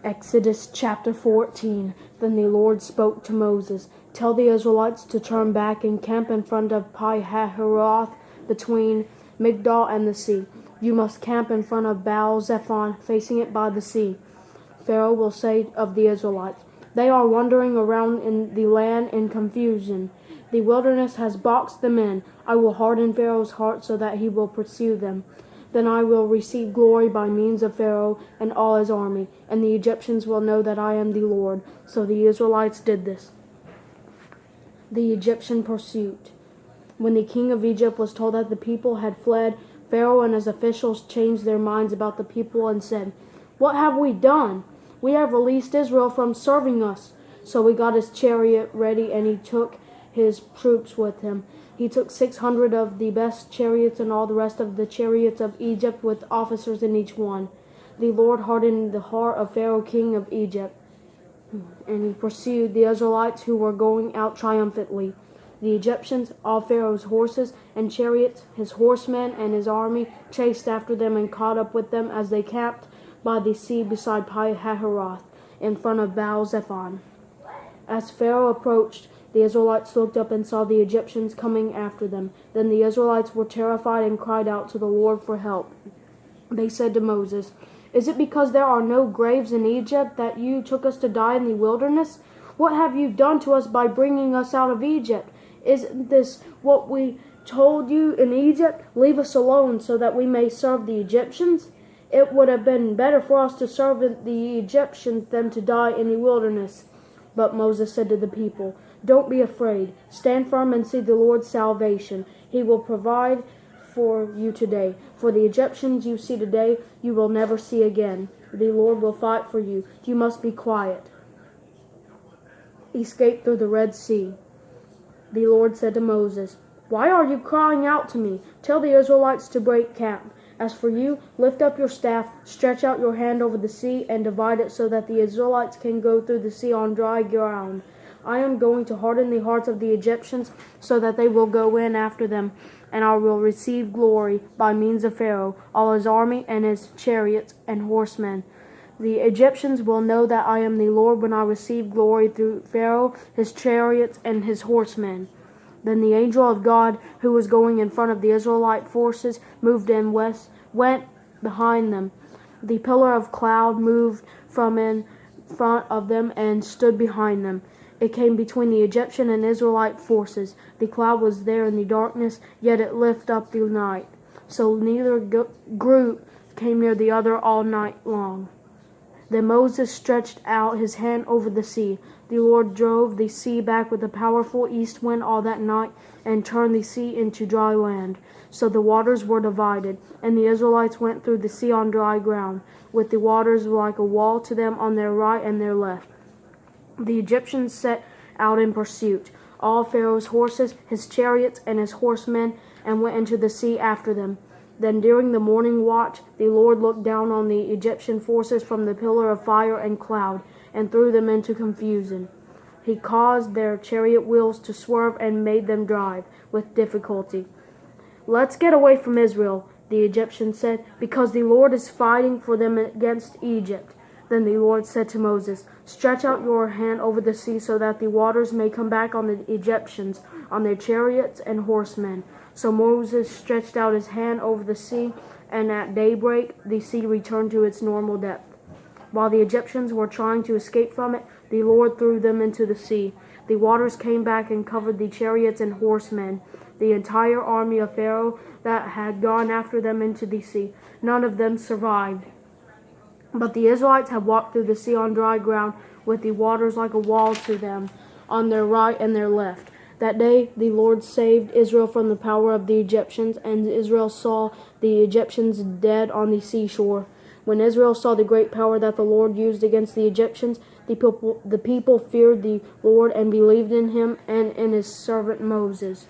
Exodus chapter 14. Then the Lord spoke to Moses, "Tell the Israelites to turn back and camp in front of Pi-hahiroth between Migdol and the sea. You must camp in front of Baal-zephon, facing it by the sea." Pharaoh will say of the Israelites, "They are wandering around in the land in confusion. The wilderness has boxed them in. I will harden Pharaoh's heart so that he will pursue them. Then I will receive glory by means of Pharaoh and all his army, and the Egyptians will know that I am the Lord." So the Israelites did this. The Egyptian pursuit. When the king of Egypt was told that the people had fled, Pharaoh and his officials changed their minds about the people and said, "What have we done? We have released Israel from serving us." So he got his chariot ready, and he took his troops with him. He took 600 of the best chariots and all the rest of the chariots of Egypt with officers in each one. The Lord hardened the heart of Pharaoh king of Egypt, and he pursued the Israelites who were going out triumphantly. The Egyptians, all Pharaoh's horses and chariots, his horsemen and his army, chased after them and caught up with them as they camped by the sea beside Pi-hahiroth in front of Baal-zephon. As Pharaoh approached, the Israelites looked up and saw the Egyptians coming after them. Then the Israelites were terrified and cried out to the Lord for help. They said to Moses, "Is it because there are no graves in Egypt that you took us to die in the wilderness? What have you done to us by bringing us out of Egypt? Isn't this what we told you in Egypt? Leave us alone so that we may serve the Egyptians? It would have been better for us to serve the Egyptians than to die in the wilderness." But Moses said to the people, "Don't be afraid. Stand firm and see the Lord's salvation. He will provide for you today. For the Egyptians you see today, you will never see again. The Lord will fight for you. You must be quiet." Escape through the Red Sea. The Lord said to Moses, "Why are you crying out to me? Tell the Israelites to break camp. As for you, lift up your staff, stretch out your hand over the sea, and divide it so that the Israelites can go through the sea on dry ground. I am going to harden the hearts of the Egyptians so that they will go in after them, and I will receive glory by means of Pharaoh, all his army, and his chariots and horsemen. The Egyptians will know that I am the Lord when I receive glory through Pharaoh, his chariots, and his horsemen." Then the angel of God, who was going in front of the Israelite forces, moved and went behind them. The pillar of cloud moved from in front of them and stood behind them. It came between the Egyptian and Israelite forces. The cloud was there in the darkness, yet it lifted up the night. So neither group came near the other all night long. Then Moses stretched out his hand over the sea. The Lord drove the sea back with a powerful east wind all that night and turned the sea into dry land. So the waters were divided, and the Israelites went through the sea on dry ground, with the waters like a wall to them on their right and their left. The Egyptians set out in pursuit, all Pharaoh's horses, his chariots, and his horsemen, and went into the sea after them. Then during the morning watch, the Lord looked down on the Egyptian forces from the pillar of fire and cloud, and threw them into confusion. He caused their chariot wheels to swerve and made them drive with difficulty. "Let's get away from Israel," the Egyptians said, "because the Lord is fighting for them against Egypt." Then the Lord said to Moses, "Stretch out your hand over the sea so that the waters may come back on the Egyptians, on their chariots and horsemen." So Moses stretched out his hand over the sea, and at daybreak the sea returned to its normal depth. While the Egyptians were trying to escape from it, the Lord threw them into the sea. The waters came back and covered the chariots and horsemen, the entire army of Pharaoh that had gone after them into the sea. None of them survived. But the Israelites had walked through the sea on dry ground, with the waters like a wall to them on their right and their left. That day the Lord saved Israel from the power of the Egyptians, and Israel saw the Egyptians dead on the seashore. When Israel saw the great power that the Lord used against the Egyptians, the people feared the Lord and believed in him and in his servant Moses.